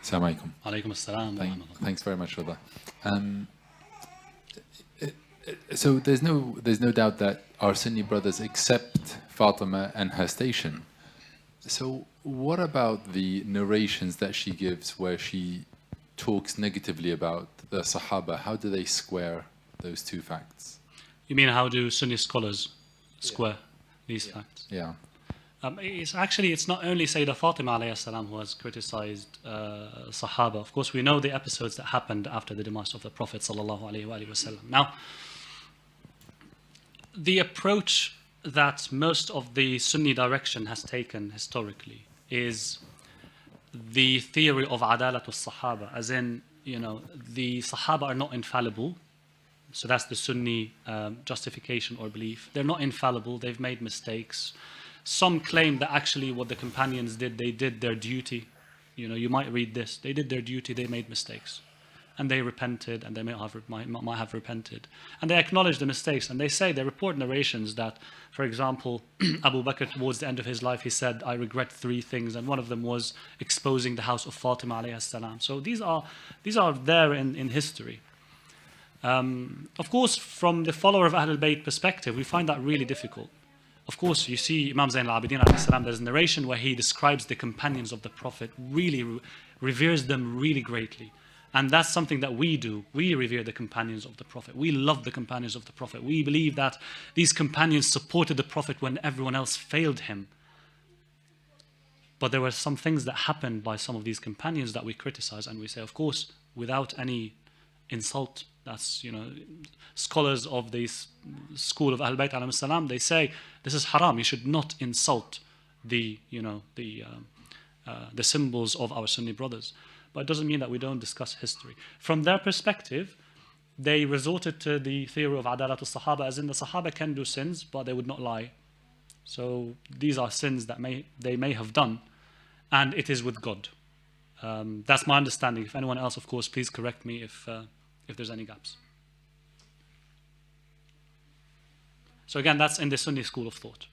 Assalamu alaikum. Alaykum as-salam wa rahmatullah. Thanks very much for that. So there's no doubt that our Sunni brothers accept Fatima and her station. So what about the narrations that she gives where she talks negatively about the Sahaba? How do they square those two facts? You mean how do Sunni scholars square these facts? Yeah. It's not only Sayyidah Fatima alayhi salam who has criticized Sahaba. Of course, we know the episodes that happened after the demise of the Prophet sallallahu alaihi wasallam. Now, the approach that most of the Sunni direction has taken historically is the theory of adalatul Sahaba, as in, the Sahaba are not infallible. So that's the Sunni justification or belief. They're not infallible, they've made mistakes. Some claim that actually what the companions did, they did their duty. You might read this, they did their duty, they made mistakes. And they repented, and they might have repented. And they acknowledge the mistakes, and they report narrations that, for example, Abu Bakr towards the end of his life, he said, I regret 3 things, and one of them was exposing the house of Fatima alayhi salam. So these are there in history. Of course, from the follower of Ahlul Bayt perspective, we find that really difficult. Of course, you see Imam Zayn al-Abidin alayhi salam, there's a narration where he describes the companions of the Prophet, really reveres them really greatly. And that's something that we do. We revere the companions of the Prophet. We love the companions of the Prophet. We believe that these companions supported the Prophet when everyone else failed him. But there were some things that happened by some of these companions that we criticize, and we say, of course, without any insult. That's, scholars of this school of Ahl Bayt alayhim salam, they say this is haram. You should not insult the symbols of our Sunni brothers. But it doesn't mean that we don't discuss history. From their perspective, they resorted to the theory of adalatul Sahaba, as in the Sahaba can do sins, but they would not lie. So these are sins that they may have done, and it is with God. That's my understanding. If anyone else, of course, please correct me if there's any gaps. So again, that's in the Sunni school of thought,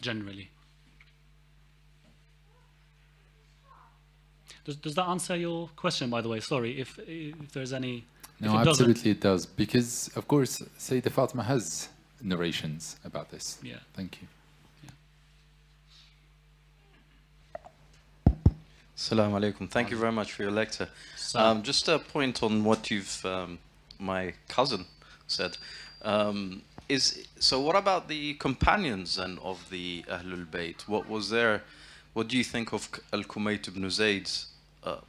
generally. Does that answer your question, by the way? Sorry, if there's any... No, absolutely it does. Because, of course, Sayyidah Fatima has narrations about this. Yeah. Thank you. Assalamu alaikum. Thank you very much for your lecture. Just a point on what my cousin said. So what about the companions and of the Ahlul Bayt? What do you think of Al-Kumayt ibn Zayd's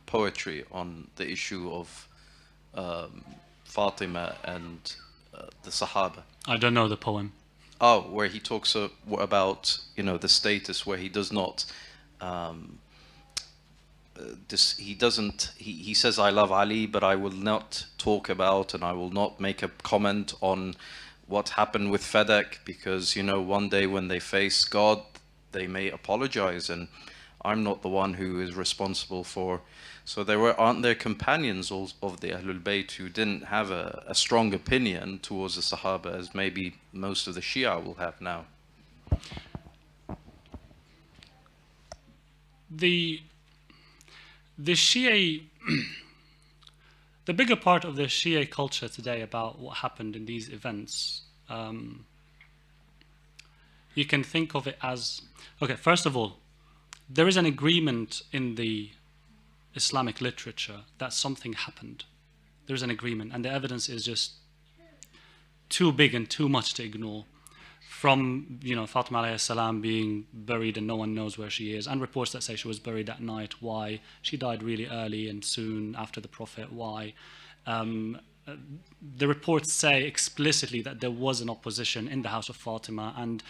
poetry on the issue of Fatima and the Sahaba? I don't know the poem. Oh, where he talks about, the status where he does not... he says, I love Ali, but I will not talk about and I will not make a comment on what happened with Fadak, because, one day when they face God, they may apologize, and I'm not the one who is responsible for. So aren't there companions of the Ahlul Bayt who didn't have a strong opinion towards the Sahaba, as maybe most of the Shia will have now? The Shia, the bigger part of the Shia culture today about what happened in these events, you can think of it as, okay, first of all, there is an agreement in the Islamic literature that something happened. There's an agreement, and the evidence is just too big and too much to ignore. From, Fatima alayhi salam being buried and no one knows where she is, and reports that say she was buried at night. Why? She died really early and soon after the Prophet. Why? The reports say explicitly that there was an opposition in the house of Fatima, and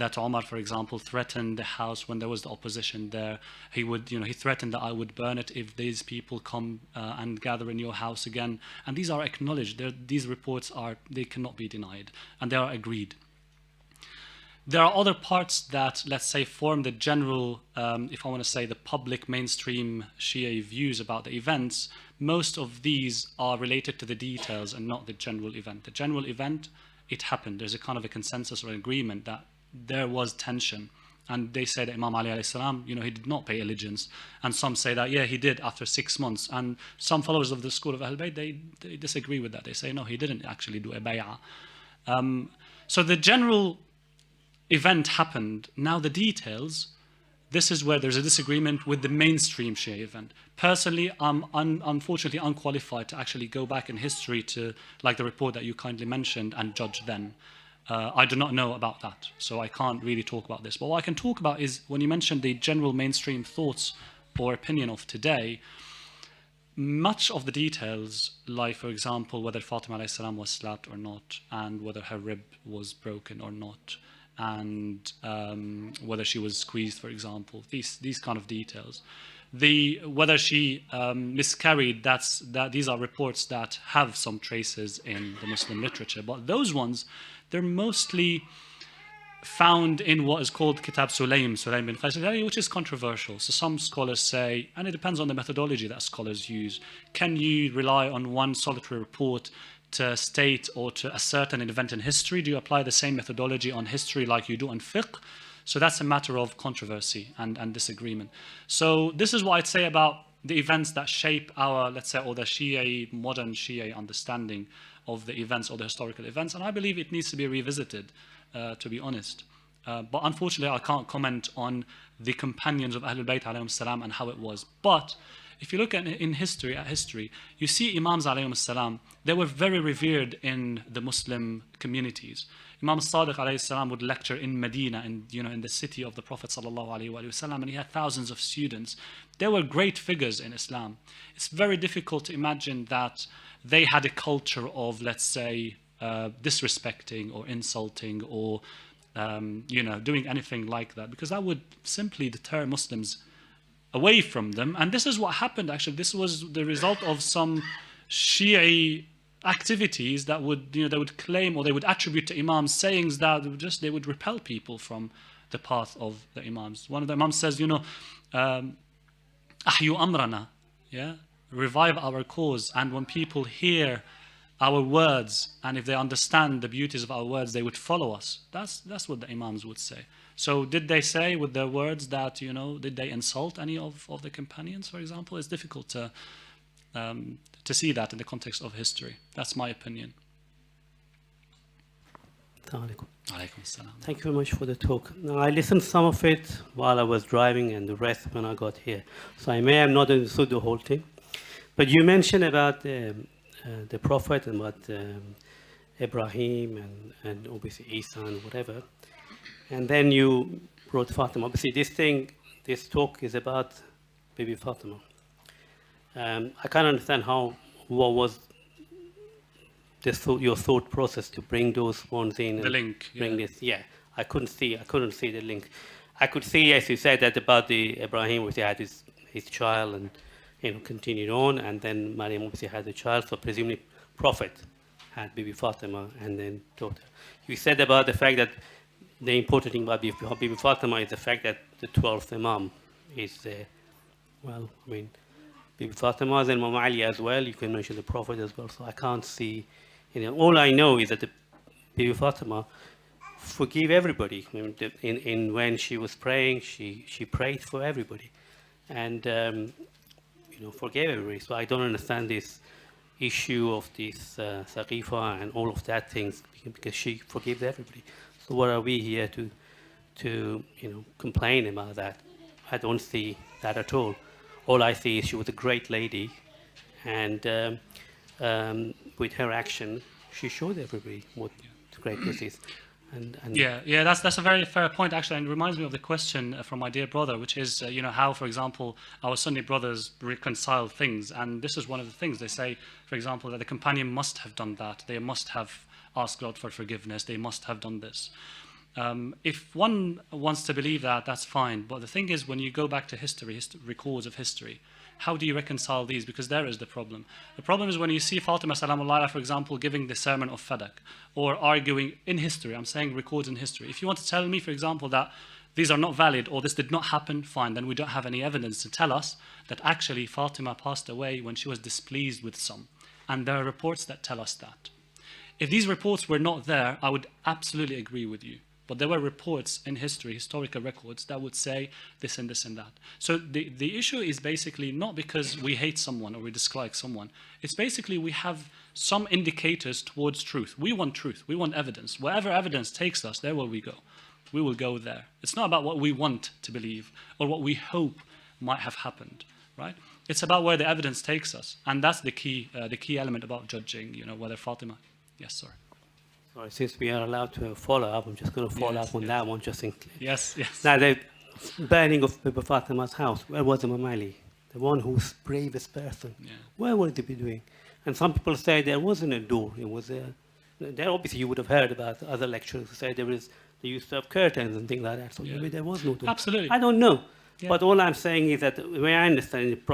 that Omar, for example, threatened the house when there was the opposition there. He would, he threatened that I would burn it if these people come and gather in your house again. And these are acknowledged. These reports they cannot be denied, and they are agreed. There are other parts that, let's say, form the general, if I want to say, the public mainstream Shia views about the events. Most of these are related to the details and not the general event. The general event, it happened. There's a kind of a consensus or an agreement that there was tension And they say that Imam Ali alayhi salam, he did not pay allegiance. And some say that, yeah, he did after 6 months. And some followers of the school of Ahl Bayt, they disagree with that. They say, no, he didn't actually do a bay'ah. So the general event happened. Now the details, this is where there's a disagreement with the mainstream Shia event. Personally, I'm unfortunately unqualified to actually go back in history to, like the report that you kindly mentioned, and judge then. I do not know about that, so I can't really talk about this. But what I can talk about is, when you mentioned the general mainstream thoughts or opinion of today, much of the details, like, for example, whether Fatima alayhi salam was slapped or not, and whether her rib was broken or not, and whether she was squeezed, for example, these kind of details. Whether she miscarried, these are reports that have some traces in the Muslim literature, but those ones, they're mostly found in what is called Kitab Sulaym bin Qais, which is controversial. So some scholars say, and it depends on the methodology that scholars use, can you rely on one solitary report to state or to assert an event in history? Do you apply the same methodology on history like you do on fiqh? So that's a matter of controversy and disagreement. So this is what I'd say about the events that shape our, let's say, or the modern Shia understanding of the events or the historical events. And I believe it needs to be revisited, to be honest. But unfortunately, I can't comment on the companions of Ahlul Bayt alayhim salam and how it was. But if you look at history, you see Imams alayhim salam, they were very revered in the Muslim communities. Imam Sadiq alayhi salam would lecture in Medina, in the city of the Prophet sallallahu alayhi wa sallam, and he had thousands of students. They were great figures in Islam. It's very difficult to imagine that they had a culture of, let's say, disrespecting or insulting or doing anything like that, because that would simply deter Muslims away from them. And this is what happened, actually. This was the result of some Shia activities that would, they would claim, or they would attribute to Imams sayings that they would repel people from the path of the Imams. One of the Imams says, Ahyu amrana, revive our cause. And when people hear our words, and if they understand the beauties of our words, they would follow us. That's what the Imams would say. So did they say with their words that, did they insult any of the companions, for example? It's difficult to see that in the context of history. That's my opinion. Thank you very much for the talk. Now, I listened some of it while I was driving and the rest when I got here. So I may have not understood the whole thing. But you mentioned about the Prophet and about Ibrahim and obviously Isa and whatever. And then you brought Fatima. Obviously this talk is about baby Fatima. I can't understand what was your thought process to bring those ones in. The link. Bring this. Yeah, I couldn't see the link. I could see, as you said, that about the Ibrahim, which he had his child and continued on, and then Maryam obviously had the child, so presumably Prophet had baby Fatima and then daughter. You said about the fact that the important thing about baby Fatima is the fact that the 12th Imam is baby Fatima and Imam Ali as well. You can mention the Prophet as well. So I can't see, all I know is that the baby Fatima forgave everybody. When she was praying, she prayed for everybody, and forgave everybody. So I don't understand this issue of this Saqifa and all of that things, because she forgives everybody. So what are we here to complain about that? I don't see that at all. All I see is she was a great lady, and with her action, she showed everybody what greatness is. Yeah, that's a very fair point, actually, and it reminds me of the question from my dear brother, which is, how, for example, our Sunni brothers reconcile things. And this is one of the things they say, for example, that the companion must have done that. They must have asked God for forgiveness. They must have done this. If one wants to believe that, that's fine. But the thing is, when you go back to history, records of history, how do you reconcile these? Because there is the problem. The problem is when you see Fatima Salamullah, for example, giving the sermon of Fadak, or arguing in history. I'm saying records in history. If you want to tell me, for example, that these are not valid or this did not happen, fine, then we don't have any evidence to tell us that actually Fatima passed away when she was displeased with some. And there are reports that tell us that. If these reports were not there, I would absolutely agree with you. but there were reports in history, historical records, that would say this and this and that. So the issue is basically not because we hate someone or we dislike someone. It's basically we have some indicators towards truth. We want truth. We want evidence. Wherever evidence takes us, there will we go. We will go there. It's not about what we want to believe or what we hope might have happened, right? It's about where the evidence takes us, and that's the key element about judging, whether Fatima. Yes, sorry. Sorry, since we are allowed to follow up, I'm just going to follow up on that one, just in case. Yes, yes. Now, the burning of Bibi Fatima's house, where was Imam Ali? The one who's bravest person. Yeah. Where would he be doing? And some people say there wasn't a door. It was a. There obviously you would have heard about other lecturers who say there is the use of curtains and things like that. So maybe there was no door. Absolutely. I don't know. Yeah. But all I'm saying is that the way I understand it,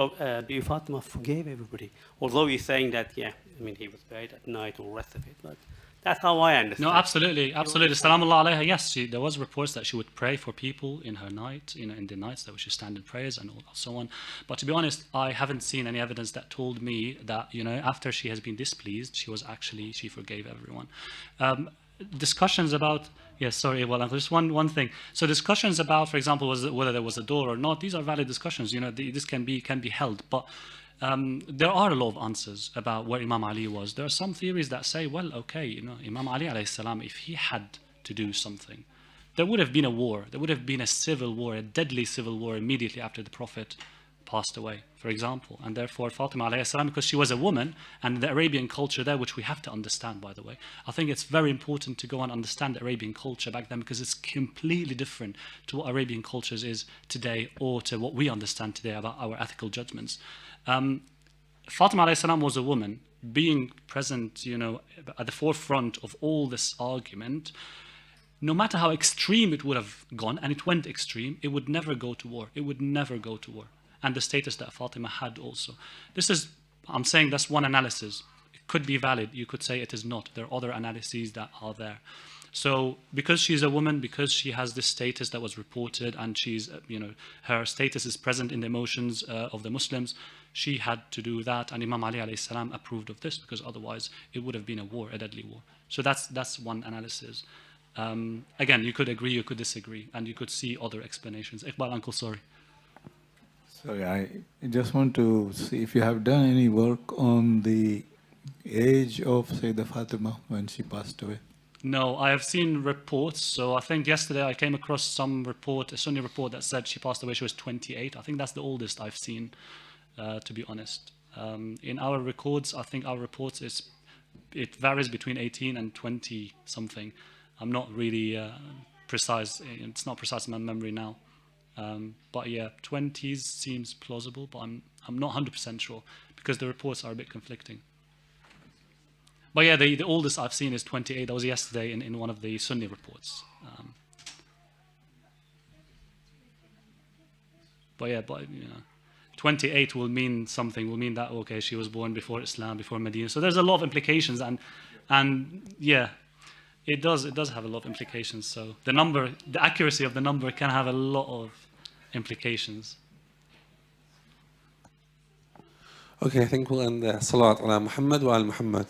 Bibi Fatima forgave everybody. Although he's saying that, yeah, I mean, he was buried at night or the rest of it. But that's how I understand. No, absolutely, absolutely. Salamullah alayha. Yes, there was reports that she would pray for people in her night, in the nights that she stand in prayers and so on. But to be honest, I haven't seen any evidence that told me that after she has been displeased, she forgave everyone. Discussions about. Yes, sorry, well, just one thing. So discussions about, for example, whether there was a door or not, these are valid discussions. This can be held. But there are a lot of answers about where Imam Ali was. There are some theories that say, well, okay, Imam Ali alayhi salam, if he had to do something, there would have been a war. There would have been a civil war, a deadly civil war immediately after the Prophet passed away, for example. And therefore, Fatima alayhi salam, because she was a woman, and the Arabian culture there, which we have to understand, by the way, I think it's very important to go and understand the Arabian culture back then, because it's completely different to what Arabian cultures is today, or to what we understand today about our ethical judgments. Fatima alayhi salam was a woman, being present, at the forefront of all this argument. No matter how extreme it would have gone, and it went extreme, it would never go to war. It would never go to war. And the status that Fatima had also. I'm saying that's one analysis. It could be valid. You could say it is not. There are other analyses that are there. So because she's a woman, because she has this status that was reported, and she's, her status is present in the emotions of the Muslims, she had to do that. And Imam Ali alayhi salam approved of this, because otherwise it would have been a war, a deadly war. So that's one analysis. Again, you could agree, you could disagree, and you could see other explanations. Iqbal, uncle, sorry. Sorry, I just want to see if you have done any work on the age of Sayyidah Fatima when she passed away. No, I have seen reports. So I think yesterday I came across some report, a Sunni report, that said she passed away, she was 28. I think that's the oldest I've seen, to be honest. In our records, I think our reports it varies between 18 and 20 something. I'm not really precise. It's not precise in my memory now. But yeah, 20s seems plausible, but I'm not 100% sure, because the reports are a bit conflicting. But yeah, the oldest I've seen is 28. That was yesterday in one of the Sunni reports. But 28 will mean something. Will mean that, okay, she was born before Islam, before Medina. So there's a lot of implications, and yeah, it does have a lot of implications. So the accuracy of the number can have a lot of implications. Okay, I think we'll end there. Salawat ala Muhammad wa al Muhammad.